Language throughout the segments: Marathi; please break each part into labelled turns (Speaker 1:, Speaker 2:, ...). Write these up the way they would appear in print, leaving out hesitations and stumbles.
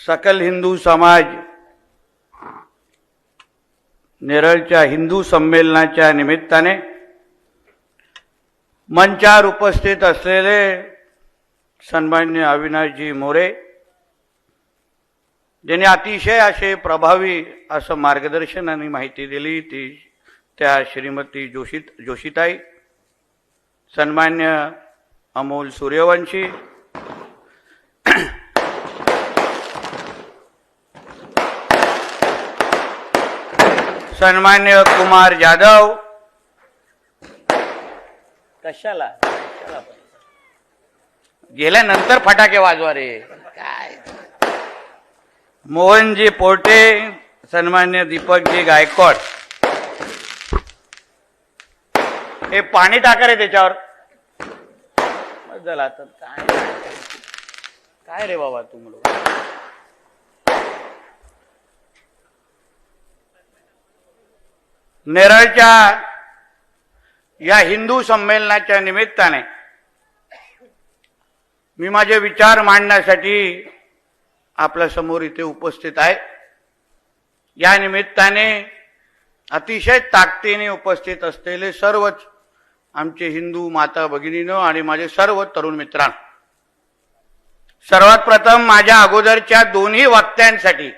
Speaker 1: सकल हिंदू समाज नेरळच्या हिंदू संमेलनाच्या निमित्ताने मंचावर उपस्थित असलेले सन्मान्य अविनाशजी मोरे ज्यांनी अतिशय असे प्रभावी असं मार्गदर्शन आणि माहिती दिली ती त्या श्रीमती जोशीताई, सन्मान्य अमोल सूर्यवंशी, सन्मान्य कुमार जाधव, कशाला गेल्यानंतर फटाके वाजवा रे काय, मोहनजी पोटे, सन्मान्य दीपकजी गायकवाड, हे पाणी टाका रे त्याच्यावर. झाला तर काय रे बाबा तुम्हाला. नेरळच्या या हिंदू संमेलनाच्या निमित्ताने मी माझे विचार मांडण्यासाठी आपल्या समोर इथे उपस्थित आहे. या निमित्ताने अतिशय ताकदीने उपस्थित असलेले सर्वच आमचे हिंदू माता भगिनींनो आणि माझे सर्व तरुण मित्रांनो, सर्वात प्रथम माझ्या अगोदरच्या दोन्ही वक्त्यांसाठी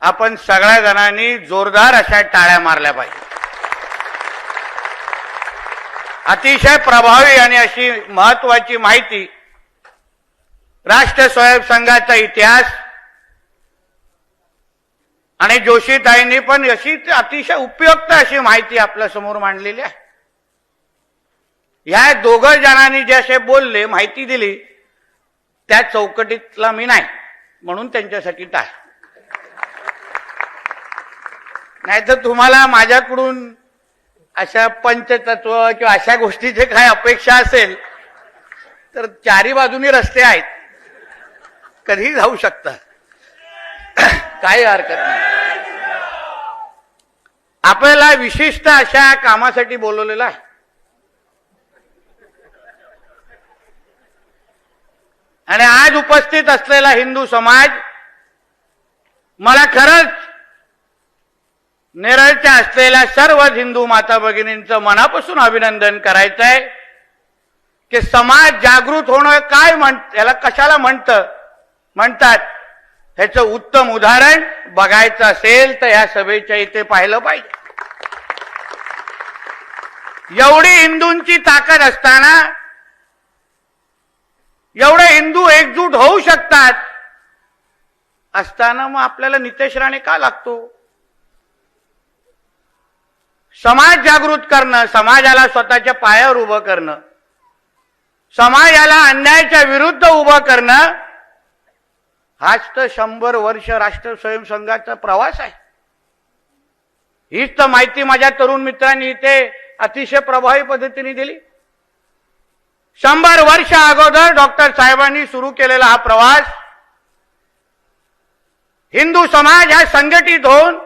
Speaker 1: आपण सगळ्या जणांनी जोरदार अशा टाळ्या मारल्या पाहिजे. अतिशय प्रभावी आणि अशी महत्वाची माहिती, राष्ट्र स्वयंसंघाचा इतिहास आणि जोशीताईंनी पण अशी अतिशय उपयुक्त अशी माहिती आपल्या समोर मांडलेली आहे. या दोघं जणांनी जे असे बोलले, माहिती दिली, त्या चौकटीतला मी नाही, म्हणून त्यांच्यासाठी टाळ. नाहीतर तुम्हाला माझ्याकडून अशा पंचतत्व किंवा अशा गोष्टीचे काय अपेक्षा असेल तर चारी बाजूनी रस्ते आहेत, कधी जाऊ शकता, काही हरकत नाही. आपल्याला विशिष्ट अशा कामासाठी बोलवलेलं आहे. आणि आज उपस्थित असलेला हिंदू समाज, मला खरंच नेरळच्या असलेल्या सर्व हिंदू माता भगिनींचं मनापासून अभिनंदन करायचं आहे की समाज जागृत होणं काय याला कशाला म्हणतात ह्याचं उत्तम उदाहरण बघायचं असेल तर ह्या सभेच्या इथे पाहिलं पाहिजे. एवढी हिंदूंची ताकद असताना, एवढे हिंदू एकजूट होऊ शकतात असताना मग आपल्याला नितेश राणे का लागतो? समाज जागृत करणं, समाजाला स्वतःच्या पायावर उभं करणं, समाजाला अन्यायाच्या विरुद्ध उभं करणं, हाच तर 100 वर्ष राष्ट्र स्वयंसंघाचा प्रवास आहे. हीच तर माहिती माझ्या तरुण मित्रांनी इथे अतिशय प्रभावी पद्धतीने दिली. 100 वर्ष अगोदर डॉक्टर साहेबांनी सुरू केलेला हा प्रवास, हिंदू समाज हा संघटित होऊन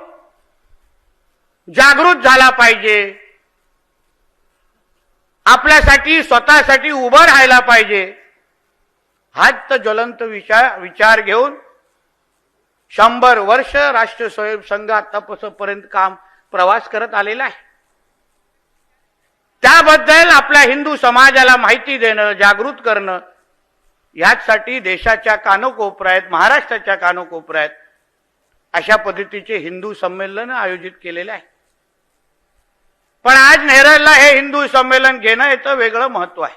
Speaker 1: जागृत झाला पाहिजे, आपल्यासाठी स्वतःसाठी उभं राहायला पाहिजे, हाच तर ज्वलंत विचार घेऊन 100 वर्ष राष्ट्र स्वयंसंघ आतापर्यंत प्रवास करत आलेला आहे. त्याबद्दल आपल्या हिंदू समाजाला माहिती देणं, जागृत करणं, यासाठी देशाच्या कानोकोपऱ्यात, महाराष्ट्राच्या कानोकोपऱ्यात अशा पद्धतीचे हिंदू संमेलन आयोजित केलेले आहे. पण आज नेरळला हे हिंदू संमेलन घेणं याचं वेगळं महत्व आहे.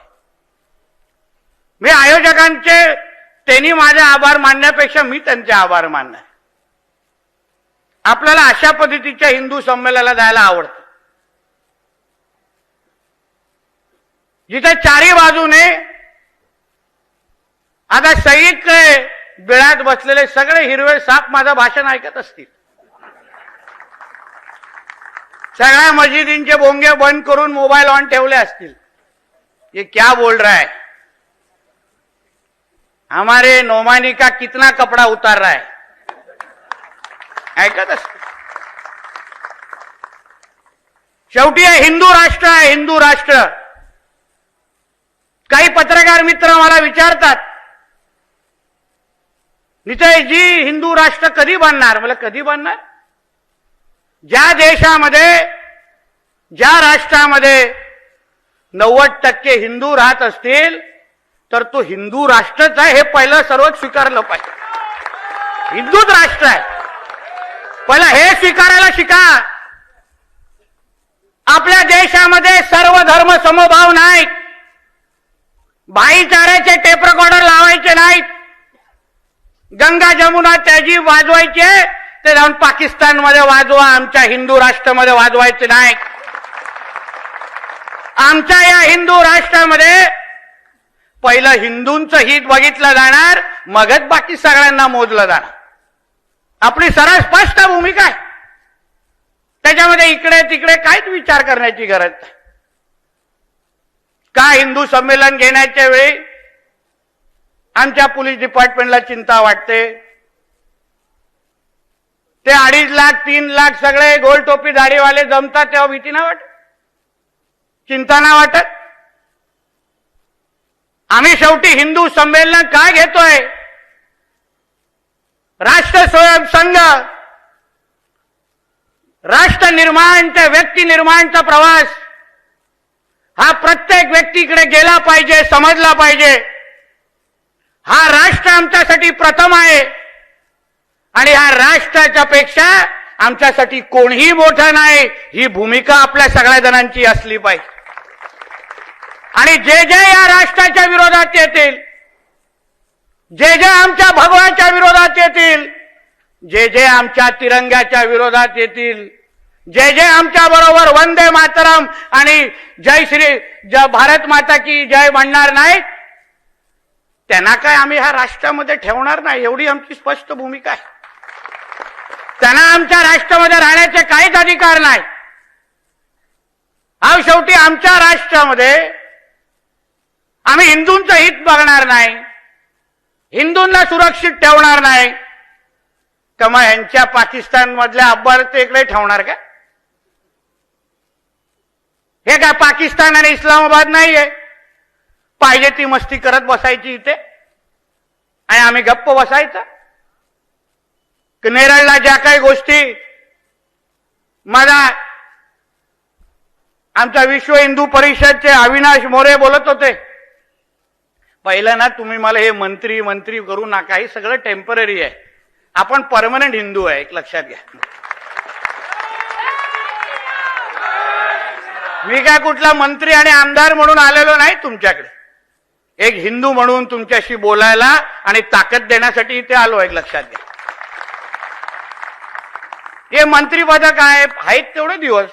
Speaker 1: मी आयोजकांचे, त्यांनी माझे आभार मानण्यापेक्षा मी त्यांचे आभार मानणार. आपल्याला अशा पद्धतीच्या हिंदू संमेलनाला जायला आवडतं, जिथे चारी बाजूने आता सैनिक बिळात बसलेले सगळे हिरवे साप माझं भाषण ऐकत असतील. सगळ्या मस्जिदींचे बोंगे बंद करून मोबाईल ऑन ठेवले असतील. ये क्या बोल रहा है, हमारे नौमानी का कितना कपड़ा उतार रहा है, ऐकत असतील. शेवटी हे हिंदू राष्ट्र आहे, हिंदू राष्ट्र. काही पत्रकार मित्र मला विचारतात नितेशजी हिंदू राष्ट्र कधी बनणार? मला कधी बनणार? ज्या देशामध्ये, ज्या राष्ट्रामध्ये 90% हिंदू राहत असतील तर तो हिंदू राष्ट्रच आहे हे पहिलं सर्वच स्वीकारलं पाहिजे. हिंदूच राष्ट्र आहे, पहिलं हे स्वीकारायला शिका. आपल्या देशामध्ये सर्व धर्म समभाव नाहीत. भाईचाऱ्याचे टेप रेकॉर्डर लावायचे नाहीत. गंगा जमुना त्याजी वाजवायचे ते जाऊन पाकिस्तानमध्ये वाजवा, आमच्या हिंदू राष्ट्रामध्ये वाजवायचे नाही. आमच्या या हिंदू राष्ट्रामध्ये पहिलं हिंदूंचं हित बघितलं जाणार, मगच बाकी सगळ्यांना मोजलं जाणार. आपली सरळ स्पष्ट भूमिका आहे. त्याच्यामध्ये इकडे तिकडे काहीच विचार करण्याची गरज नाही. का हिंदू संमेलन घेण्याच्या वेळी आमच्या पोलीस डिपार्टमेंटला चिंता वाटते? ते 2.5 लाख 3 लाख सगळे गोल टोपी दाढीवाले जमतात तेव्हा भीती नाही वाटत? चिंता नाही वाटत? आम्ही शेवटी हिंदू संमेलन काय घेतोय? राष्ट्र स्वयंसंघ, राष्ट्र निर्माण ते व्यक्ती निर्माणचा प्रवास हा प्रत्येक व्यक्तीकडे गेला पाहिजे, समजला पाहिजे. हा राष्ट्र आमच्यासाठी प्रथम आहे आणि हा राष्ट्राच्या पेक्षा आमच्यासाठी कोणीही मोठं नाही, ही भूमिका आपल्या सगळ्या जणांची असली पाहिजे. आणि जे जे या राष्ट्राच्या विरोधात येतील, जे जे आमच्या भगवाच्या विरोधात येतील, जे जे आमच्या तिरंग्याच्या विरोधात येतील, जे जे आमच्या बरोबर वंदे मातरम आणि जय भारत माता की जय म्हणणार नाहीत, त्यांना काय आम्ही ह्या राष्ट्रामध्ये ठेवणार नाही, एवढी आमची स्पष्ट भूमिका आहे. त्यांना आमच्या राष्ट्रामध्ये राहण्याचे काहीच अधिकार नाही. हा शेवटी आमच्या राष्ट्रामध्ये आम्ही हिंदूंचं हित बघणार नाही, हिंदूंना सुरक्षित ठेवणार नाही, तर मग यांच्या पाकिस्तान मधल्या अब्बार ते इकडे ठेवणार का? हे काय पाकिस्तान आणि इस्लामाबाद नाहीये? पाहिजे ती मस्ती करत बसायची इथे आणि आम्ही गप्प बसायचं? नेरळला ज्या काही गोष्टी मला आमच्या विश्व हिंदू परिषदचे अविनाश मोरे बोलत होते, पहिलं ना तुम्ही मला हे मंत्री मंत्री करू नका, हे सगळं टेम्पररी आहे, आपण परमनंट हिंदू आहे, एक लक्षात घ्या. मी काय कुठला मंत्री आणि आमदार म्हणून आलेलो नाही तुमच्याकडे, एक हिंदू म्हणून तुमच्याशी बोलायला आणि ताकद देण्यासाठी इथे आलो, एक लक्षात घ्या. हे मंत्रीपद काय आहेत तेवढे दिवस,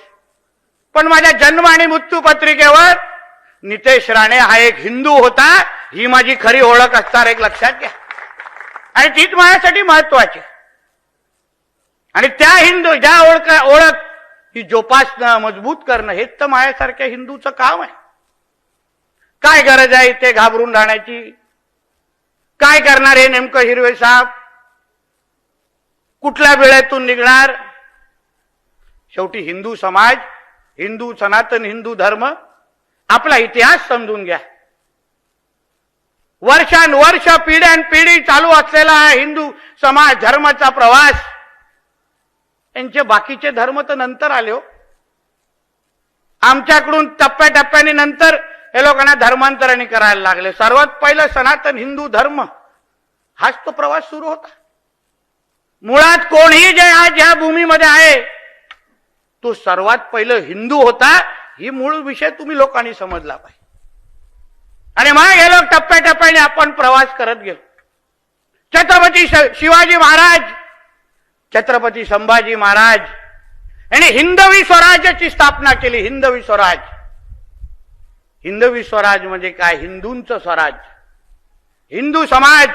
Speaker 1: पण माझ्या जन्म आणि मृत्यू पत्रिकेवर नितेश राणे हा एक हिंदू होता, ही माझी खरी ओळख असणार, एक लक्षात घ्या. आणि तीच माझ्यासाठी महत्वाची. आणि त्या हिंदू ज्या ओळख ही जोपासणं, मजबूत करणं हेच तर माझ्यासारख्या हिंदूचं काम आहे. काय गरज आहे ते घाबरून राहण्याची? काय करणार हे नेमकं हिरवे साहेब? कुठल्या वेळेतून निघणार? शेवटी हिंदू समाज, हिंदू सनातन हिंदू धर्म, आपला इतिहास समजून घ्या. वर्षानुवर्ष पिढ्यानपिढी चालू असलेला हा हिंदू समाज धर्माचा प्रवास, यांचे बाकीचे धर्म तर नंतर आले हो. आमच्याकडून टप्प्याटप्प्याने नंतर हे लोकांना धर्मांतरणी करायला लागले. सर्वात पहिलं सनातन हिंदू धर्म हाच तो प्रवास सुरू होता. मुळात कोणीही जे आज या भूमीमध्ये आहे तो सर्वात पहिलं हिंदू होता, ही मूळ विषय तुम्ही लोकांनी समजला पाहिजे. आणि मग हे लोक टप्प्याटप्प्याने आपण प्रवास करत गेलो. छत्रपती शिवाजी महाराज, छत्रपती संभाजी महाराज यांनी हिंदवी स्वराज्याची स्थापना केली. हिंदवी स्वराज, हिंदवी स्वराज म्हणजे काय? हिंदूंचं स्वराज. हिंदू समाज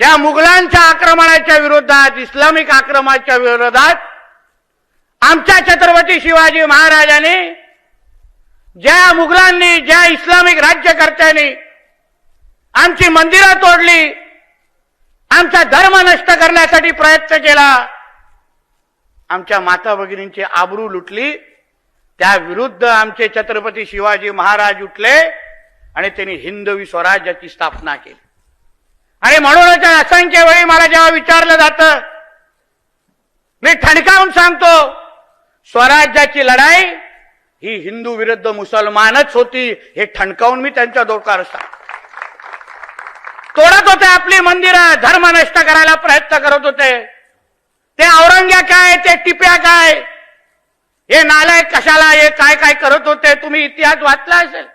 Speaker 1: त्या मुघलांच्या आक्रमणाच्या विरोधात, इस्लामिक आक्रमणाच्या विरोधात आमच्या छत्रपती शिवाजी महाराजांनी, ज्या मुघलांनी, ज्या इस्लामिक राज्यकर्त्यांनी आमची मंदिरं तोडली, आमचा धर्म नष्ट करण्यासाठी प्रयत्न केला, आमच्या माता भगिनींची आबरू लुटली, त्या विरुद्ध आमचे छत्रपती शिवाजी महाराज उठले आणि त्यांनी हिंदवी स्वराज्याची स्थापना केली. आणि म्हणूनच असंख्य वेळी मला जेव्हा विचारलं जातं, मी ठणकावून सांगतो, स्वराज्याची लढाई ही हिंदू विरुद्ध मुसलमानच होती, हे ठणकावून मी त्यांच्या डोक्यावर सांगतो. तोडत होते आपली मंदिरं, धर्म नष्ट करायला प्रयत्न करत होते. ते औरंग्या काय, ते टिप्या काय, हे नालायक कशाला, हे काय काय करत होते, तुम्ही इतिहास वाचला असेल.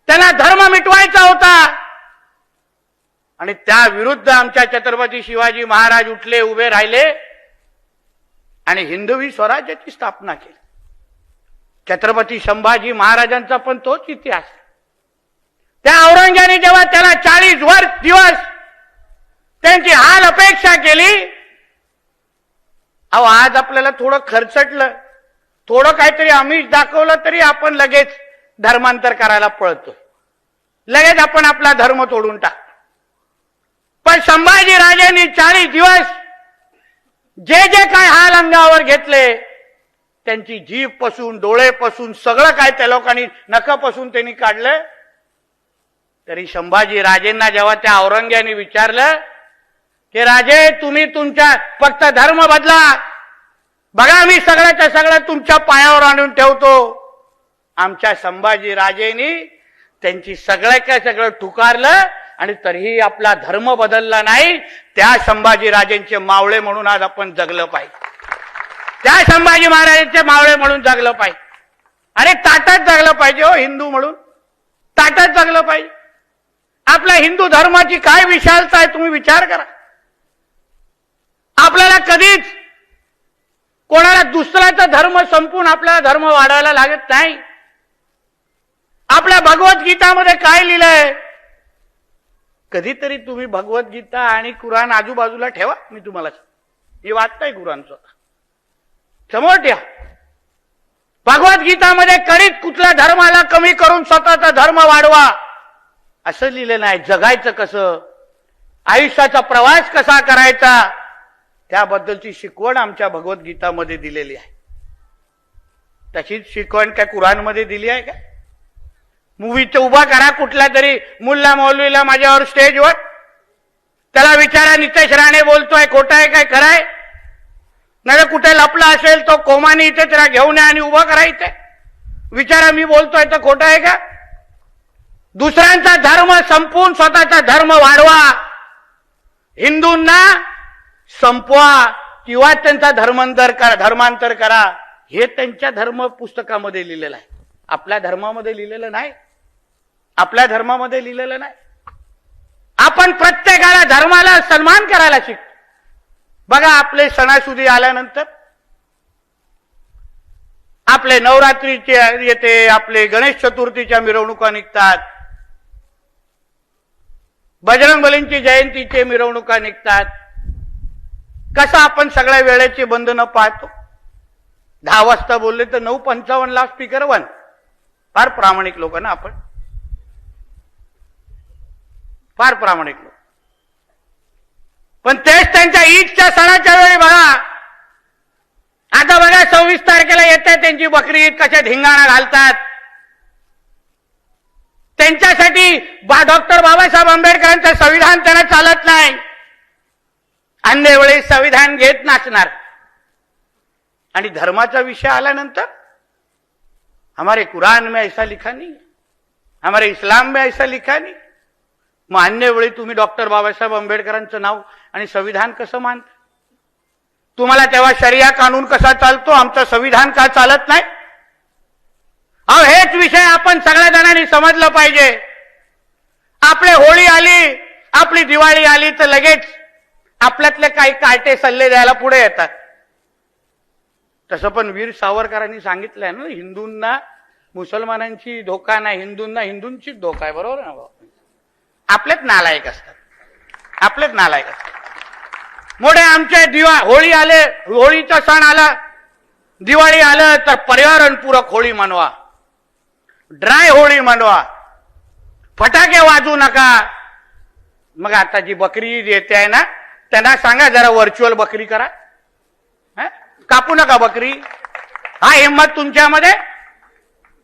Speaker 1: त्यांना धर्म मिटवायचा होता आणि त्या विरुद्ध आमच्या छत्रपती शिवाजी महाराज उठले, उभे राहिले आणि हिंदवी स्वराज्याची स्थापना केली. छत्रपती संभाजी महाराजांचा पण तोच इतिहास. त्या औरंग्याने जेव्हा त्याला 40 दिवस त्यांची हाल अपेक्षा केली, अहो आज आपल्याला थोडं खर्चटलं, थोडं काहीतरी आमिष दाखवलं तरी आपण लगेच धर्मांतर करायला पळतो, लगेच आपण आपला धर्म तोडून टाकतो. पण संभाजी राजांनी 40 दिवस जे जे काय हाल अंगावर घेतले, त्यांची जीभ पासून, डोळे पासून, सगळं काय त्या लोकांनी नखापासून त्यांनी काढलं. तरी संभाजी राजेंना जेव्हा त्या औरंग्याने विचारलं की राजे, तुम्ही तुमच्या फक्त धर्म बदला, बघा मी सगळ्याच्या सगळं तुमच्या पायावर आणून ठेवतो. आमच्या संभाजी राजेंनी त्यांची सगळं ठुकारलं आणि तरीही आपला धर्म बदलला नाही. त्या संभाजी राजेंचे मावळे म्हणून आज आपण जगलं पाहिजे. त्या संभाजी महाराजांचे मावळे म्हणून जगलं पाहिजे. अरे ताटात जगलं पाहिजे हो, हिंदू म्हणून ताटात जगलं पाहिजे. आपल्या हिंदू धर्माची काय विशालता आहे तुम्ही विचार करा. आपल्याला कधीच कोणाला दुसऱ्याचा धर्म संपून आपला धर्म वाढवायला लागत नाही. आपल्या भगवद्गीतामध्ये काय लिहिलंय, कधीतरी तुम्ही भगवद्गीता आणि कुराण आजूबाजूला ठेवा. मी तुम्हाला हे वाचताय कुराण स्वतः समोर ठेवा. भगवद्गीतामध्ये कधीच कुठल्या धर्माला कमी करून स्वतःचा धर्म वाढवा असं लिहिलं नाही. जगायचं कसं, आयुष्याचा प्रवास कसा करायचा, त्याबद्दलची शिकवण आमच्या भगवद्गीतामध्ये दिलेली आहे. तशीच शिकवण काय कुराणमध्ये दिली आहे का? मूवीचं उभा करा कुठला तरी मुल्ला मौलवीला माझ्यावर स्टेजवर, त्याला विचारा नितेश राणे बोलतोय खोटा आहे काय खरं आहे, नाही कुठे लपला असेल तो कोमानी इथे त्याला घेऊन या आणि उभा करायचंय. विचारा मी बोलतोय तर खोटा आहे का? दुसऱ्यांचा धर्म संपवून स्वतःचा धर्म वाढवा, हिंदूंना संपवा किंवा त्यांचा धर्मांतर करा, हे त्यांच्या धर्म पुस्तकामध्ये लिहिलेलं आहे. आपल्या धर्मामध्ये लिहिलेलं नाही. आपल्या धर्मामध्ये लिहिलेलं नाही. आपण प्रत्येकाला धर्माला सन्मान करायला शिकतो. बघा आपले सणासुदी आल्यानंतर आपले नवरात्रीचे येते, आपले गणेश चतुर्थीच्या मिरवणुका निघतात, बजरंगबलींची जयंतीचे मिरवणुका निघतात. कसं आपण सगळ्या वेळेचे बंधनं पाहतो. 10 वाजता बोलले तर 9:55 ला स्पीकर वन. फार प्रामाणिक लोक ना आपण, फार प्रामाणिक लोक. पण तेच त्यांच्या ईदच्या सणाच्या वेळी बघा, आता बघा 26 तारखेला येते त्यांची बकरी ईद, कशा धिंगाणा घालतात. त्यांच्यासाठी डॉक्टर बाबासाहेब आंबेडकरांचं संविधान त्यांना चालत नाही. अन्य वेळी संविधान घेत नाचणार. आणि धर्माचा विषय आल्यानंतर हमारे कुरान में ऐसा लिखा नहीं, हमारे इस्लाम में ऐसा लिखा नहीं. मग अन्य वेळी तुम्ही डॉक्टर बाबासाहेब आंबेडकरांचं नाव आणि संविधान कसं मानता? तुम्हाला तेव्हा शरिया कानून कसा चालतो, आमचं संविधान का चालत नाही? अहो हेच विषय आपण सगळ्या जणांनी समजलं पाहिजे. आपले होळी आली, आपली दिवाळी आली तर लगेच आपल्यातले काही काटे सल्ले द्यायला पुढे येतात. तसं पण वीर सावरकरांनी सांगितलंय ना, हिंदूंना मुसलमानांची धोका नाही, हिंदूंना हिंदूंचीच धोका आहे. बरोबर ना? आपलेच नालायक असतात, आपलेच नालायक असतात. मोठे आमचे होळी आले, होळीचा सण आला, दिवाळी आलं तर पर्यावरणपूरक होळी मनवा, ड्राय होळी मनवा, फटाके वाजू नका. मग आता जी बकरी ईद येते आहे ना, त्यांना सांगा जरा व्हर्च्युअल बकरी करा, कापू नका बकरी. हा हिंमत तुमच्यामध्ये?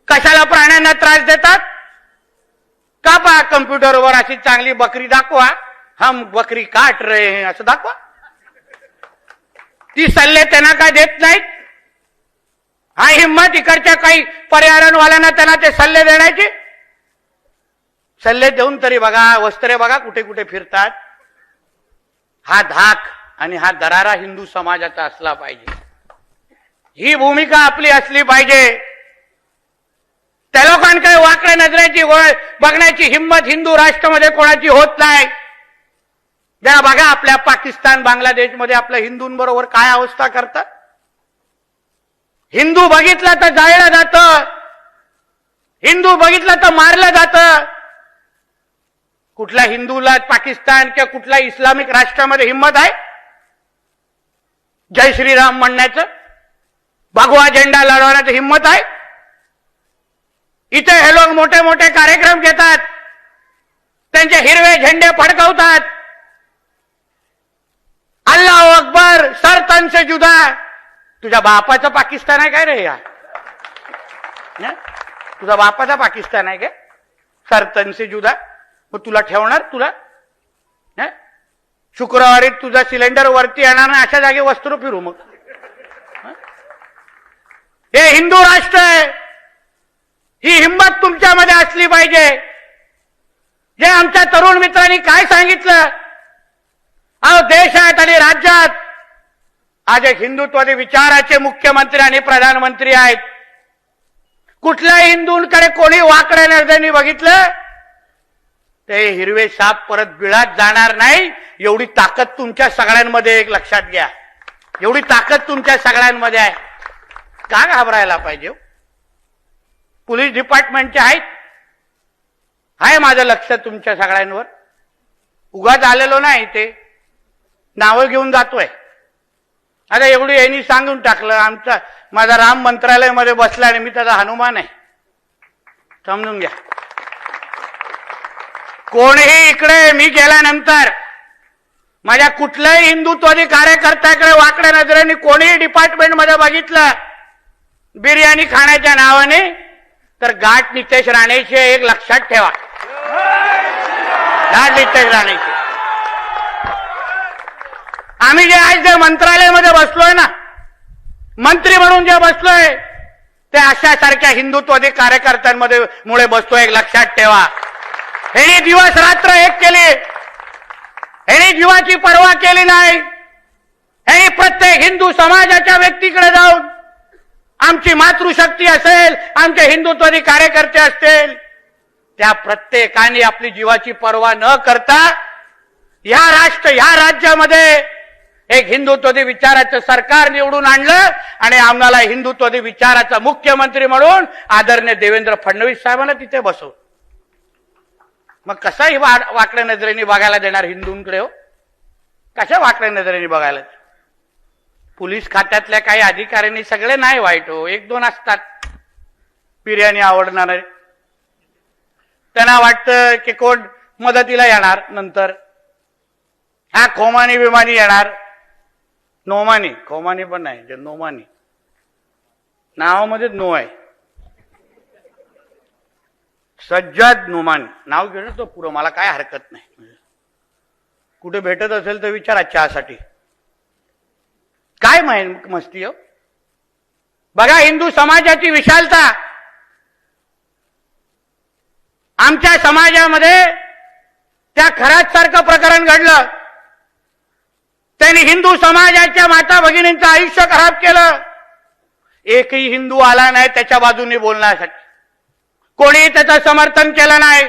Speaker 1: कशाला प्राण्यांना त्रास देतात? कापा कम्प्युटरवर अशी चांगली बकरी दाखवा, हम बकरी काट रहे हैं असं दाखवा. ती सल्ले त्यांना काय देत नाहीत. हा हिंमत इकडच्या काही पर्यावरणवाल्यांना त्यांना ते सल्ले देण्याचे. सल्ले देऊन तरी बघा, वस्त्रे बघा कुठे कुठे फिरतात. हा धाक आणि हा दरारा हिंदू समाजाचा असला पाहिजे. ही भूमिका आपली असली पाहिजे. त्या लोकांकडे वाकड्या नजरेची बघण्याची हिंमत हिंदू राष्ट्रामध्ये कोणाची होत नाही. जरा बघा आपल्या पाकिस्तान बांगलादेशमध्ये आपल्या हिंदूंबरोबर काय अवस्था करतात. हिंदू बघितला तर जाळलं जातं, हिंदू बघितला तर मारलं जातं. कुठल्या हिंदूला पाकिस्तान किंवा कुठल्या इस्लामिक राष्ट्रामध्ये हिंमत आहे जय श्रीराम म्हणण्याचं, भगवा झेंडा लढवण्याची हिंमत आहे? इथे हे लोक मोठे मोठे कार्यक्रम घेतात, त्यांचे हिरवे झेंडे फडकवतात. अल्लाह अकबर, सर तन से जुदा. तुझ्या बापाचा पाकिस्तान आहे काय रे? या तुझा बापाचा पाकिस्तान आहे काय? सर तन से जुदा. मग तुला ठेवणार? तुला शुक्रवारी तुझा सिलेंडर वरती येणार नाही अशा जागी वस्त्र फिरू. मग हे हिंदू राष्ट्र आहे. ही हिंमत तुमच्यामध्ये असली पाहिजे. जे आमच्या तरुण मित्रांनी काय सांगितलं, अहो देशात आणि राज्यात आज एक हिंदुत्वादी विचाराचे मुख्यमंत्री आणि प्रधानमंत्री आहेत. कुठल्याही हिंदूंकडे कोणी वाकड्या नजरेने बघितलं ते हिरवे साप परत बिळात जाणार नाही. एवढी ताकद तुमच्या सगळ्यांमध्ये एक लक्षात घ्या. एवढी ताकद तुमच्या सगळ्यांमध्ये आहे. का घाबरायला पाहिजे? पोलीस डिपार्टमेंटचे आहेत, आहे माझं लक्ष तुमच्या सगळ्यांवर. उगाच आलेलो नाही, ते नावं घेऊन जातोय. आता एवढी यांनी सांगून टाकलं, आमचा माझा राम मंत्रालयामध्ये बसला आणि मी त्याचा हनुमान आहे, समजून घ्या. कोणीही इकडे मी गेल्यानंतर माझ्या कुठल्याही हिंदुत्वादी कार्यकर्त्याकडे वाकड्या नजरेने कोणीही डिपार्टमेंटमध्ये बघितलं बिर्याणी खाण्याच्या नावाने, तर गाठ नितेश राणेची एक लक्षात ठेवा. गाठ नितेश राणेची. आम्ही जे आज जे मंत्रालयामध्ये बसलोय ना, मंत्री म्हणून जे बसलोय, ते अशा सारख्या हिंदुत्वादी कार्यकर्त्यांमध्ये मुळे बसतोय, एक लक्षात ठेवा. ह्यांनी दिवस रात्र एक केली, ह्यांनी जीवाची पर्वा केली नाही. ह्यांनी प्रत्येक हिंदू समाजाच्या व्यक्तीकडे जाऊन आमची मातृशक्ती असेल, आमचे हिंदुत्वादी कार्यकर्ते असतील, त्या प्रत्येकाने आपली जीवाची पर्वा न करता ह्या राज्यामध्ये एक हिंदुत्वादी विचाराचं सरकार निवडून आणलं आणि आम्हाला हिंदुत्वादी विचाराचा मुख्यमंत्री म्हणून आदरणीय देवेंद्र फडणवीस साहेबांना तिथे बसवलं. मग कसाही वाकड्या नजरेने बघायला देणार हिंदूंकडे? हो, कशा वाकड्या नजरेने बघायला? पोलीस खात्यातल्या काही अधिकाऱ्यांनी सगळे नाही वाईट हो, एक दोन असतात बिर्याणी आवडणारे. त्यांना वाटतं की कोण मदतीला येणार, नंतर हा खोमानी विमानी येणार. नोमानी, खोमानी पण नाही, जे नोमानी नावामध्ये नो आहे. सज्जाद नोमानी नाव घेणं तो पुरं, मला काय हरकत नाही. कुठे भेटत असेल तर विचारा चहासाठी. काय मस्ती हो? बघा हिंदू समाजाची विशालता. आमच्या समाजामध्ये त्या खरात सारखं प्रकरण घडलं. त्यांनी हिंदू समाजाच्या माता भगिनींचं आयुष्य खराब केलं. एकही हिंदू आला नाही त्याच्या बाजूने बोलण्यासाठी, कोणी त्याचं समर्थन केलं नाही.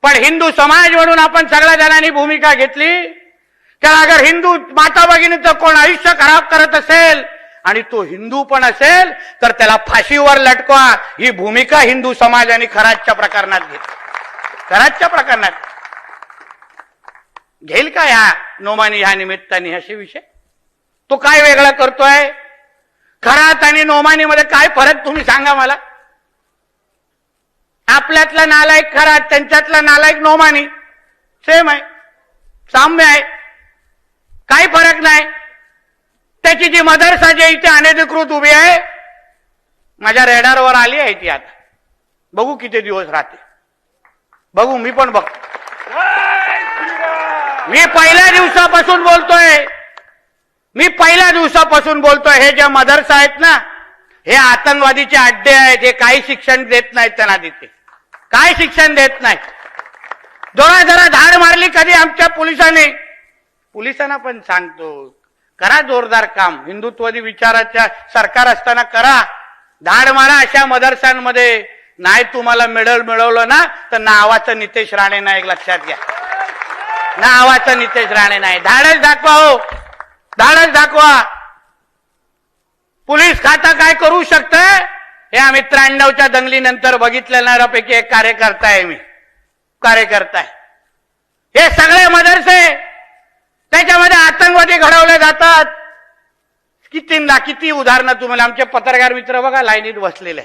Speaker 1: पण हिंदू समाज म्हणून आपण सगळ्या जणांनी भूमिका घेतली की अगर हिंदू माता भगिनीचं कोण आयुष्य खराब करत असेल आणि तो हिंदू पण असेल तर त्याला फाशीवर लटकवा. ही भूमिका हिंदू समाजाने खरातच्या प्रकरणात घेतली. खरातच्या प्रकरणात घेईल का ह्या नोमानी ह्या निमित्ताने असे विषय? तो काय वेगळा करतोय? खरात आणि नोमानीमध्ये काय फरक तुम्ही सांगा मला. आपल्यातला नालायक खरात, त्यांच्यातला नालायक नोमानी सेम आहे, साम्य आहे, काही फरक नाही. त्याची जी मदरसा जे इथे अनधिकृत उभी आहे, माझ्या रेडारवर आली आहे ती, आता बघू किती दिवस राहते. बघू, मी पण बघ. मी पहिल्या दिवसापासून बोलतोय हे जे मदरसा आहेत ना, हे आतंकवादीचे अड्डे आहेत. हे काही शिक्षण देत नाहीत त्यांना, तिथे काय शिक्षण देत नाही. जरा धाड मारली कधी आमच्या पोलिसांना पण सांगतो, करा जोरदार काम. हिंदुत्ववादी विचाराच्या सरकार असताना करा, धाड मारा अशा मदरसांमध्ये. नाही तुम्हाला मेडल मिळवलं ना तर नावाचं नितेश राणे नाही, लक्षात घ्या. नावाचं नितेश राणे नाही. धाडच दाखवा, हो धाडच दाखवा. पोलीस खातं काय करू शकतंय हे आम्ही 93च्या दंगलीनंतर बघितलेल्यापैकी एक कार्यकर्ता आहे. मी कार्यकर्ता आहे. हे सगळे मदरसे त्याच्यामध्ये आतंकवादी घडवले जातात. किती उदाहरणं तुम्हाला आमचे पत्रकार मित्र बघा लाईनीत बसलेले.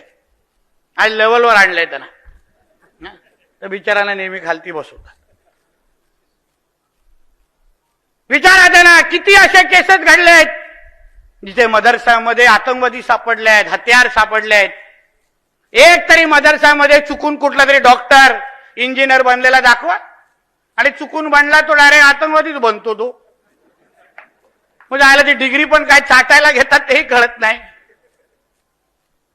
Speaker 1: आज लेवलवर आणलंय त्यांना, तर बिचारांना नेहमी खालती बसवतात. विचारा त्यांना, किती असे केसेस घडलेत जिथे मदरसामध्ये आतंकवादी सापडले आहेत, हत्यार सापडले आहेत. एक तरी मदरसामध्ये चुकून कुठला तरी डॉक्टर इंजिनियर बनलेला दाखवा, आणि चुकून बनला तो डायरेक्ट आतंकवादीच बनतो. तो म्हणजे आला ती डिग्री पण काय चाटायला घेतात तेही कळत नाही.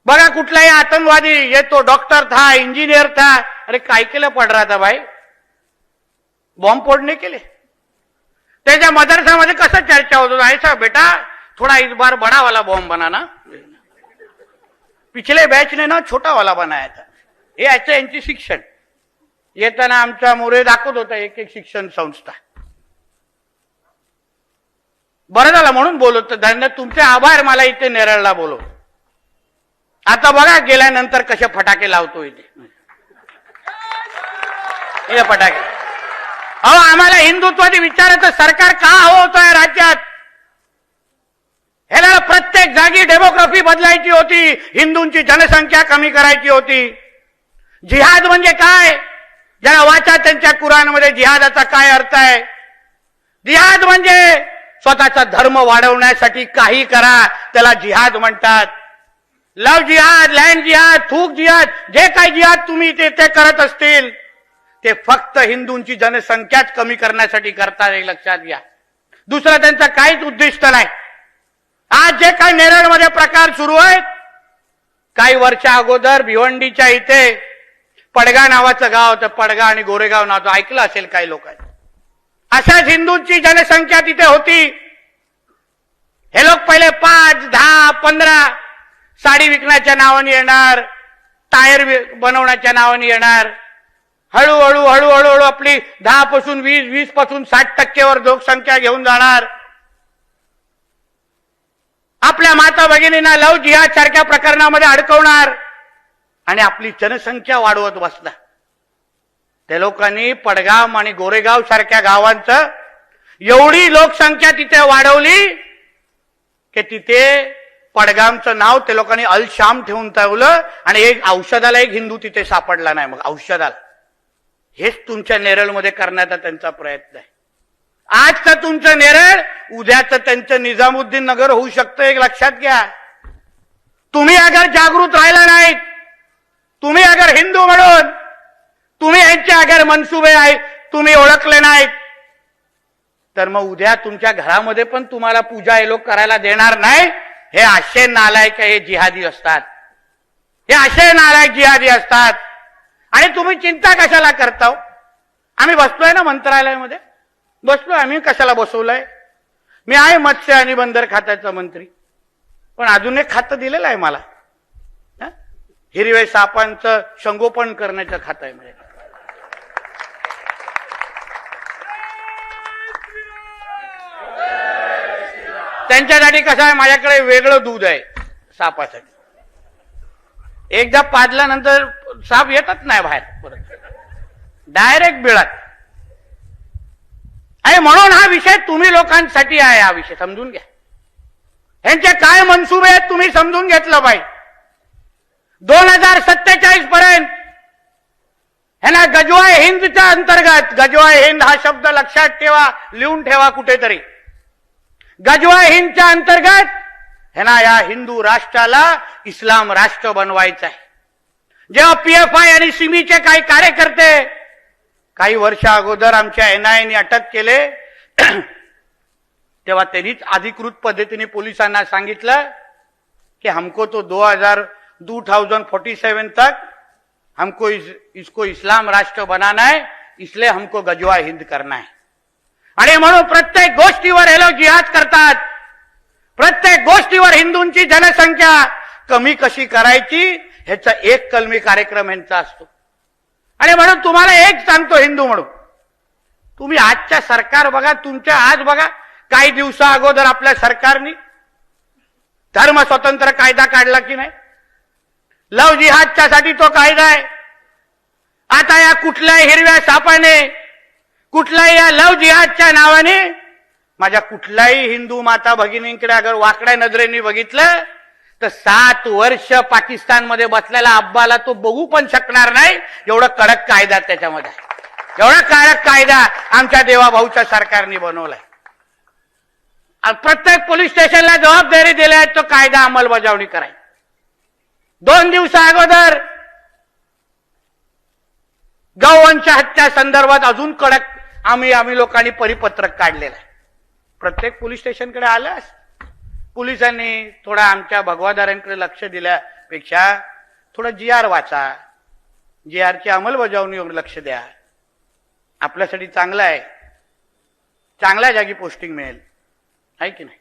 Speaker 1: बघा कुठलाही आतंकवादी येतो, डॉक्टर था, इंजिनियर था. अरे काय केलं पड रहा था भाई, बॉम्ब फोड़ने के लिए. त्याच्या मदरसामध्ये कसं चर्चा होतो, ऐसा बेटा थोड़ा इस बार बड़ा वाला बॉम्ब बनाना, पिछले बैच ने ना छोटा वाला बनाया था. हे ऐसे यांची शिक्षण. येताना आमचा मोरे दाखवत होता एक शिक्षण संस्था. बरं झालं म्हणून बोलवतो, धन्यवाद, तुमचे आभार. मला इथे नेरळला बोलव. आता बघा गेल्यानंतर कसे फटाके लावतो इथे फटाके. अहो आम्हाला हिंदुत्वादी विचाराचं सरकार का हवं होतं या राज्यात? ह्याला प्रत्येक जागी डेमोग्राफी बदलायची होती, हिंदूंची जनसंख्या कमी करायची होती. जिहाद म्हणजे काय? ज्याला वाचा त्यांच्या कुराणमध्ये जिहादाचा काय अर्थ आहे. जिहाद म्हणजे स्वतःचा धर्म वाढवण्यासाठी काही करा, त्याला जिहाद म्हणतात. लव जिहाद, लँड जिहाद, थूक जिहाद, जे काही जिहाद तुम्ही ते करत असतील ते फक्त हिंदूंची जनसंख्याच कमी करण्यासाठी करतात, हे लक्षात घ्या. दुसरं त्यांचं काहीच उद्दिष्ट नाही. आज जे काही नेरळमध्ये प्रकार सुरू आहेत, काही वर्षा अगोदर भिवंडीच्या इथे पडगा नावाचं गाव होतं, पडगा आणि गोरेगाव नावाचं ऐकलं असेल काही लोकांनी. अशाच हिंदूंची जनसंख्या तिथे होती. हे लोक पहिले 5, 10, 15 साडी विकण्याच्या नावाने येणार, टायर बनवण्याच्या नावाने येणार. हळूहळू आपली 10 पासून 20, 20 पासून 60% लोकसंख्या घेऊन जाणार. आपल्या माता भगिनींना लव जिहाद सारख्या प्रकरणामध्ये अडकवणार आणि आपली जनसंख्या वाढवत बसणार. त्या लोकांनी पडगाव आणि गोरेगाव सारख्या गावांचं एवढी लोकसंख्या तिथे वाढवली की तिथे पडगामचं नाव ते लोकांनी अल शाम ठेवून ठेवलं आणि एक औषधाला एक हिंदू तिथे सापडला नाही. मग औषधाला हेच तुमच्या नेरळमध्ये करण्याचा त्यांचा प्रयत्न आहे. आज तर तुमचं नेरळ, उद्याचं त्यांचं निजामुद्दीन नगर होऊ शकतं, एक लक्षात घ्या. तुम्ही अगर जागृत राहिला नाहीत, तुम्ही अगर हिंदू म्हणून तुम्ही यांचे अगर मनसुबे आहेत तुम्ही ओळखले नाहीत, तर मग उद्या तुमच्या घरामध्ये पण तुम्हाला पूजा हे लोक करायला देणार नाही. हे असे नालायक हे जिहादी असतात. हे असे नालायक जिहादी असतात. आणि तुम्ही चिंता कशाला करता? आम्ही बसलोय ना मंत्रालयामध्ये, बसलोय. आम्ही कशाला बसवलंय? मी आहे मत्स्य आणि बंदर खात्याचा मंत्री, पण अजून एक खातं दिलेलं आहे मला, हिरवे सापांचं संगोपन करण्याचं खातं आहे. म्हणजे त्यांच्यासाठी कसं आहे, माझ्याकडे वेगळं दूध आहे सापासाठी. एकदा पाजल्यानंतर साप येतच नाही बाहेर, डायरेक्ट बिळात. आणि म्हणून हा विषय तुम्ही लोकांसाठी आहे. हा विषय समजून घ्या. ह्यांचे काय मनसुबे आहेत तुम्ही समजून घेतलं पाहिजे. 2047 पर्यंत ह्यांना गजवाय हिंदच्या अंतर्गत, गजवाय हिंद हा शब्द लक्षात ठेवा, लिहून ठेवा कुठेतरी. गजवाय हिंदच्या अंतर्गत ह्यांना या हिंदू राष्ट्राला इस्लाम राष्ट्र बनवायचं आहे. जेव्हा PFI आणि सिमीचे काही कार्यकर्ते काही वर्ष अगोदर आमच्या NIA अटक केले तेव्हा त्यांनीच अधिकृत पद्धतीने पोलिसांना सांगितलं कि हमको तो 2047 तक हमको इसको इस्लाम राष्ट्र बनाना है, इसलिए हमको गजवा हिंद करना है। आणि म्हणून प्रत्येक गोष्टीवर हे लोक जिहाद करतात, प्रत्येक गोष्टीवर हिंदूंची जनसंख्या कमी कशी करायची ह्याचा एक कलमी कार्यक्रम यांचा असतो। आणि म्हणून तुम्हाला एक सांगतो हिंदू म्हणून, तुम्ही आजच्या सरकार बघा, तुमच्या आज बघा, काही दिवसा अगोदर आपल्या सरकारने धर्म स्वतंत्र कायदा काढला की नाही? लव जिहादच्या साठी तो कायदा आहे। आता या कुठल्याही हिरव्या सापाने, कुठल्याही या लव जिहादच्या नावाने माझ्या कुठल्याही हिंदू माता भगिनींकडे अगर वाकड्या नजरेने बघितलं तर 7 वर्ष पाकिस्तानमध्ये बसलेला अब्बाला तो बघू पण शकणार नाही, एवढं कडक कायदा त्याच्यामध्ये, एवढा कडक कायदा आमच्या देवाभाऊच्या सरकारने बनवलाय। प्रत्येक पोलीस स्टेशनला जबाबदारी दिली आहे तो कायदा अंमलबजावणी करायची। 2 दिवसा अगोदर गौवंश हत्या संदर्भात अजून कडक आम्ही लोकांनी परिपत्रक काढलेलं आहे। प्रत्येक पोलीस स्टेशनकडे आलं, पोलिसांनी थोडा आमच्या भगवादारांकडे लक्ष दिल्यापेक्षा थोडं GR वाचा, GRची अंमलबजावणीवर लक्ष द्या, आपल्यासाठी चांगलं आहे, चांगल्या जागी पोस्टिंग मिळेल, आहे की नाही?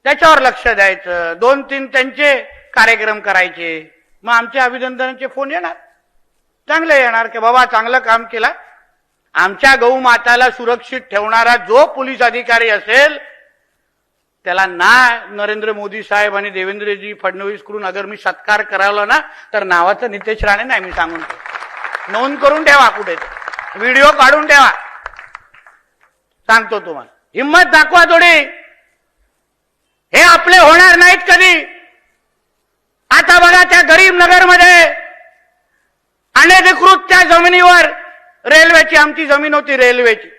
Speaker 1: त्याच्यावर लक्ष द्यायचं। 2-3 त्यांचे कार्यक्रम करायचे, मग आमच्या अभिनंदनाचे फोन येणार, चांगले येणार की बाबा चांगलं काम केलं। आमच्या गौमाताला सुरक्षित ठेवणारा जो पोलीस अधिकारी असेल त्याला ना नरेंद्र मोदी साहेब आणि देवेंद्रजी फडणवीस कडून अगर मी सत्कार करावला ना तर नावाचं नितेश राणे नाही, मी सांगून नोंद करून ठेवा, कुठे व्हिडिओ काढून ठेवा, सांगतो तुम्हाला। हिम्मत दाखवा थोडी, हे आपले होणार नाहीत कधी। आता बघा त्या गरीब नगरमध्ये अनधिकृत त्या जमिनीवर रेल्वेची, आमची जमीन होती रेल्वेची,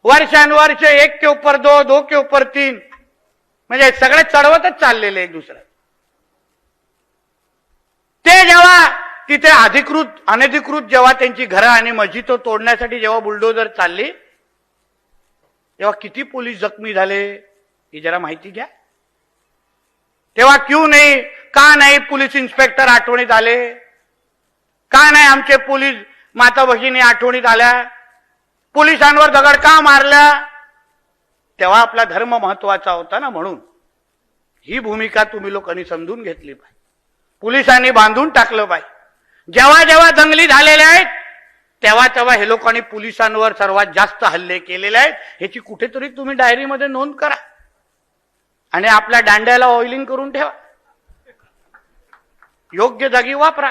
Speaker 1: वर्षानुवर्ष 1 के ऊपर 2, 2 के ऊपर 3, म्हणजे सगळे चढवतच चाललेले एक दुसरं। ते जेव्हा तिथे अनधिकृत जेव्हा त्यांची घरं आणि मस्जिद तोडण्यासाठी जेव्हा बुलडोजर चालली तेव्हा किती पोलीस जखमी झाले ही जरा माहिती घ्या। तेव्हा क्यों नाही, का नाही पोलीस इन्स्पेक्टर आठवणीत आले, का नाही आमचे पोलीस माता भगिनी आठवणीत आल्या, पोलिसांवर दगड का मारल्या? तेव्हा आपला धर्म महत्वाचा होता ना, म्हणून ही भूमिका तुम्ही लोकांनी समजून घेतली पाहिजे, पोलिसांनी बांधून टाकलं पाहिजे। जेव्हा जेव्हा दंगली झालेल्या आहेत तेव्हा तेव्हा हे लोकांनी पोलिसांवर सर्वात जास्त हल्ले केलेले आहेत, ह्याची कुठेतरी तुम्ही डायरीमध्ये नोंद करा आणि आपल्या दांड्याला ऑइलिंग करून ठेवा, योग्य जागी वापरा।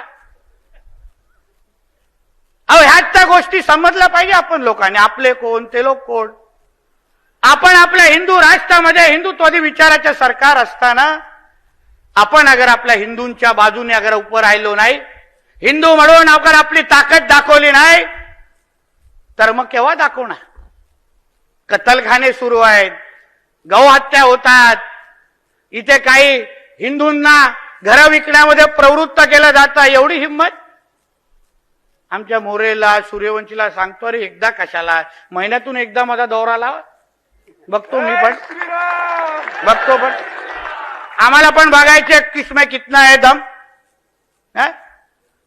Speaker 1: ह्याच त्या गोष्टी समजल्या पाहिजे आपण लोकांनी, आपले कोण ते लोक कोण। आपण आपल्या हिंदू राष्ट्रामध्ये हिंदुत्वादी विचाराचे सरकार असताना आपण अगर आपल्या हिंदूंच्या बाजूने अगर उभं राहिलो नाही, हिंदू म्हणून अगर आपली ताकद दाखवली नाही तर मग केव्हा दाखवणार? कत्तलखाने सुरू आहेत, गौहत्या होतात, इथे काही हिंदूंना घरं विकण्यामध्ये प्रवृत्त केलं जातं, एवढी हिंमत? आमच्या मोरेला सूर्यवंशीला सांगतो, अरे एकदा कशाला, महिन्यातून एकदा माझा दौरा लावा, बघतो मी पण, बघतो पण, आम्हाला पण बघायचे किसमें कितना है दम,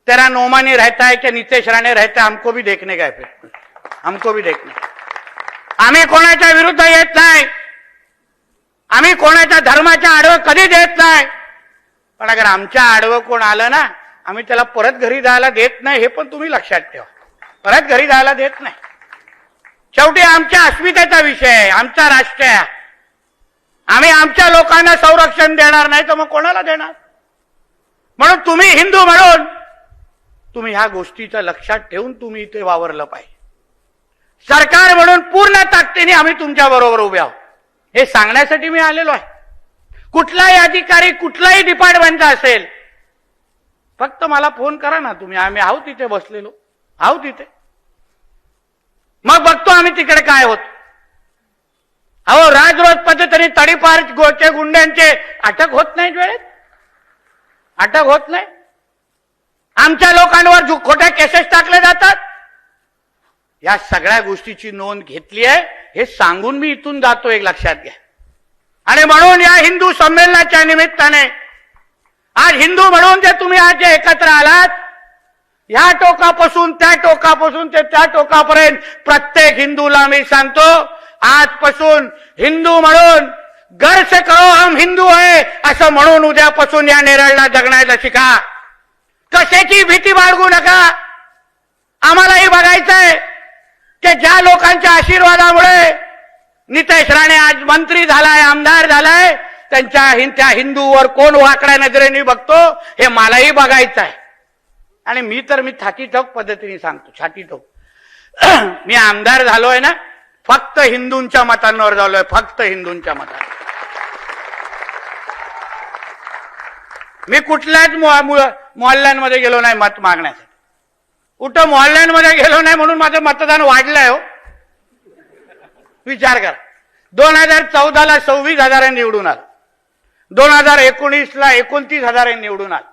Speaker 1: तेरा नोमानी रहता है कि नितेश राणे रहता है, हमको भी देखने का, फिर हमको भी देखने। आम्ही कोणाच्या विरुद्ध येत नाही, आम्ही कोणाच्या धर्माच्या आडवं कधी देत नाही, पण अगर आमच्या आडवं कोण आलं ना आम्ही त्याला परत घरी जायला देत नाही, हे पण तुम्ही लक्षात ठेवा, परत घरी जायला देत नाही। शेवटी आमच्या अस्मितेचा विषय आहे, आमचा राष्ट्र आहे, आम्ही आमच्या लोकांना संरक्षण देणार नाही तर मग कोणाला देणार? म्हणून तुम्ही हिंदू म्हणून तुम्ही ह्या गोष्टीचं लक्षात ठेवून तुम्ही इथे वावरलं पाहिजे। सरकार म्हणून पूर्ण ताकदीने आम्ही तुमच्या बरोबर उभे आहोत हे सांगण्यासाठी मी आलेलो आहे। कुठलाही अधिकारी कुठलाही डिपार्टमेंट असेल फक्त मला फोन करा ना तुम्ही, आम्ही आहोत तिथे बसलेलो, आहोत तिथे, मग बघतो आम्ही तिकडे काय होत। अहो राजरोज पद्धतीने तडीपार गोचे गुंड्यांचे अटक होत नाही, वेळेत अटक होत नाही, आमच्या लोकांवर खोट्या केसेस टाकले जातात, या सगळ्या गोष्टीची नोंद घेतली आहे हे सांगून मी इथून जातो, एक लक्षात घ्या. आणि म्हणून या हिंदू संमेलनाच्या निमित्ताने आज हिंदू म्हणून जे तुम्ही आज जे एकत्र आलात, या टोकापासून त्या टोकापासून ते त्या टोकापर्यंत प्रत्येक हिंदूला मी सांगतो, आजपासून हिंदू म्हणून गर्व से करो हम हिंदू है असं म्हणून उद्यापासून या नेरळला जगण्याला शिका. कशाची भीती बाळगू नका. आम्हालाही बघायचंय की ज्या लोकांच्या आशीर्वादामुळे नितेश राणे आज मंत्री झालाय, आमदार झालाय, त्या हिंदूवर कोण वाकड्या नजरेने बघतो हे मलाही बघायचं आहे. आणि मी थाकीठोक पद्धतीने सांगतो, छातीठोक, मी आमदार झालोय ना फक्त हिंदूंच्या मतांवर झालोय, फक्त हिंदूंच्या मतांवर. मी कुठल्याच मोहल्ल्यांमध्ये गेलो नाही मत मागण्यासाठी. कुठं मोहल्ल्यांमध्ये गेलो नाही म्हणून माझं मतदान वाढलंय. हो, विचार करा. 2014ला 26,000 निवडून आलं, 2019ला 29,000 निवडून आलं.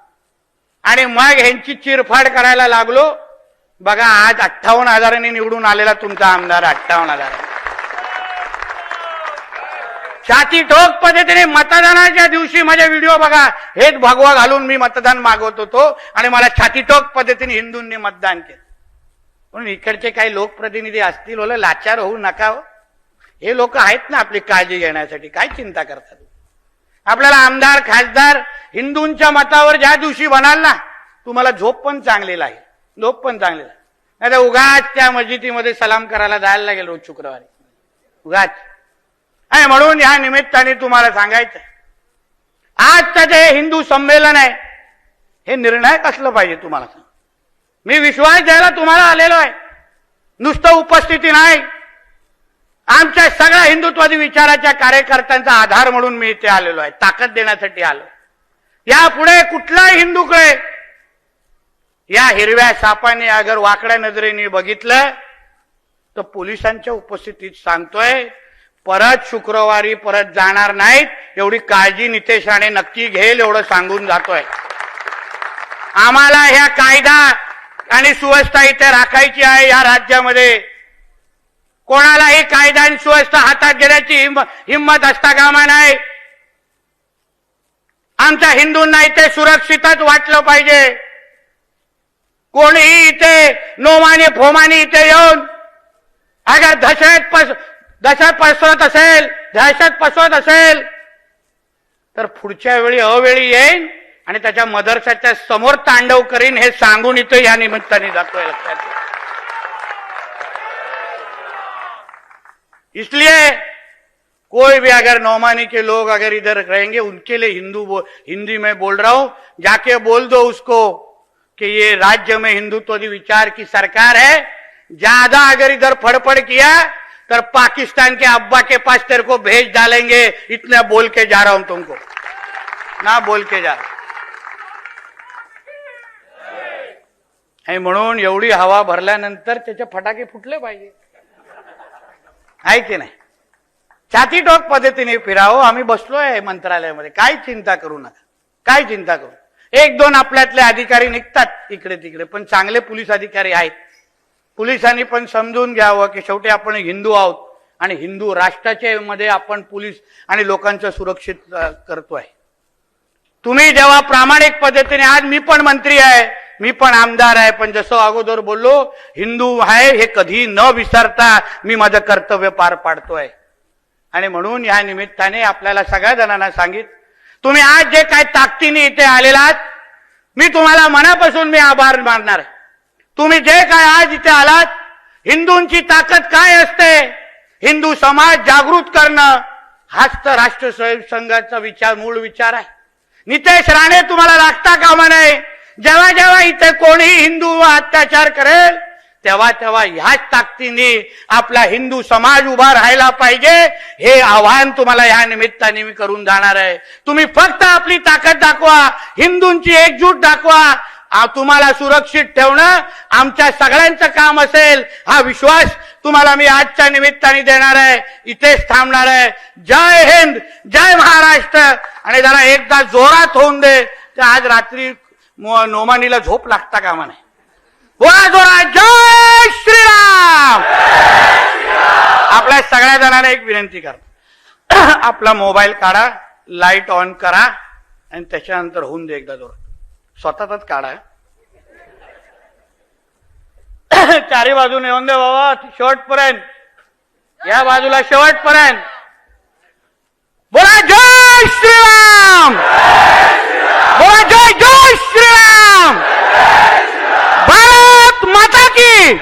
Speaker 1: आणि मग ह्यांची चिरफाड करायला लागलो. बघा आज 58,000 निवडून आलेला तुमचा आमदार, 58,000. छाती ठोक पद्धतीने मतदानाच्या दिवशी माझे व्हिडिओ बघा, हेच भगवा घालून मी मतदान मागवत होतो आणि मला छाती ठोक पद्धतीने हिंदूंनी मतदान केलं. म्हणून इकडचे काही लोकप्रतिनिधी असतील, ओले लाचार होऊ नका. हो, हे लोक आहेत ना आपली काळजी घेण्यासाठी, काय चिंता करतात. आपल्याला आमदार खासदार हिंदूंच्या मतावर ज्या दिवशी बनाल ना, तुम्हाला झोप पण चांगली लागेल, झोप पण चांगली लागेल. नाही तर उगाच त्या मस्जिदीमध्ये सलाम करायला जायला लागेल रोज शुक्रवारी, उगाच. आणि म्हणून या निमित्ताने तुम्हाला सांगायचं, आजचं जे हिंदू संमेलन आहे हे निर्णायक असलं पाहिजे. तुम्हाला सांग, मी विश्वास द्यायला तुम्हाला आलेलो आहे, नुसतं उपस्थिती नाही. आमच्या सगळ्या हिंदुत्वादी विचाराच्या कार्यकर्त्यांचा आधार म्हणून मी इथे आलेलो आहे, ताकद देण्यासाठी आलो. यापुढे कुठलाही हिंदूकडे या हिरव्या सापाने अगर वाकड्या नजरेने बघितलं तर पोलिसांच्या उपस्थितीत सांगतोय, परत शुक्रवारी परत जाणार नाहीत. एवढी काळजी नितेश राणे नक्की घेईल एवढं सांगून जातोय. आम्हाला ह्या कायदा आणि सुव्यवस्था इथे राखायची आहे या राज्यामध्ये. कोणालाही कायदा आणि सुव्यवस्था हातात घेण्याची हिंमत असता कामा नाही. आमच्या हिंदूंना इथे सुरक्षितच वाटलं पाहिजे. कोणीही इथे नोमानी फोमानी इथे येऊन अगर दहशत पसरत असेल तर पुढच्या वेळी अवेळी येईन आणि त्याच्या मदरसाच्या समोर तांडव करीन, हे सांगून इथे या निमित्ताने जातोय. लक्षात. इसलिए कोई भी अगर नौमानी के लोग अगर इधर रहेंगे, उनके लिए हिंदी में बोल रहा हूं, जाके बोल दो उसको कि ये राज्य में हिंदुत्व विचार की सरकार है. ज्यादा अगर इधर फड़फड़ किया तो पाकिस्तान के अब्बा के पास तेरे को भेज डालेंगे. इतना बोल के जा रहा हूं तुमको, ना बोल के जा. म्हणून एवढी हवा भरल्यानंतर त्याचे फटाके फुटले पाहिजे, आहे की नाही. छाती टोक पद्धतीने फिरावं. आम्ही बसलोय मंत्रालयामध्ये, काय चिंता करू नका, काय चिंता करू. 1-2 आपल्यातले अधिकारी निघतात इकडे तिकडे, पण चांगले पोलीस अधिकारी आहेत. पोलिसांनी पण समजून घ्यावं की शेवटी आपण हिंदू आहोत आणि हिंदू राष्ट्राच्या मध्ये आपण पोलीस आणि लोकांचं सुरक्षित करतोय. तुम्ही जेव्हा प्रामाणिक पद्धतीने, आज मी पण मंत्री आहे, मी पण आमदार आहे, पण जसं अगोदर बोललो, हिंदू आहे हे कधी न विसरता मी माझं कर्तव्य पार पाडतोय. आणि म्हणून या निमित्ताने आपल्याला सगळ्या जणांना सांगित, तुम्ही आज जे काय ताकदीने इथे आलेलात, मी तुम्हाला मनापासून मी आभार मानणार आहे. तुम्ही जे काय आज इथे आलात, हिंदूंची ताकद काय असते, हिंदू समाज जागृत करणं, हाच तर राष्ट्रसेवक संघाचा विचार, मूळ विचार आहे. नितेश राणे तुम्हाला लागता कामा नये. जेव्हा जेव्हा इथे कोणीही हिंदू अत्याचार करेल तेव्हा तेव्हा ह्याच ताकदीने आपला हिंदू समाज उभा राहायला पाहिजे, हे आवाहन तुम्हाला या निमित्ताने मी करून जाणार आहे. तुम्ही फक्त आपली ताकद दाखवा, हिंदूंची एकजूट दाखवा. तुम्हाला सुरक्षित ठेवणं आमच्या सगळ्यांचं काम असेल, हा विश्वास तुम्हाला मी आजच्या निमित्ताने देणार आहे. इथेच थांबणार आहे. जय हिंद, जय महाराष्ट्र. आणि जरा एकदा जोरात होऊन दे, तर आज रात्री नोमानीला झोप लागता कामा नाही. बोला जोरात, जय जय श्रीराम. आपल्या सगळ्या जणांना एक विनंती करा, आपला मोबाईल काढा, लाईट ऑन करा आणि त्याच्यानंतर होऊन दे एकदा जोरात. स्वतःच काढा. चारी बाजूने येऊन दे बाबा शेवटपर्यंत. या बाजूला शेवटपर्यंत. बोला जय श्रीराम. बोला जय जय श्रीराम. भारत माता की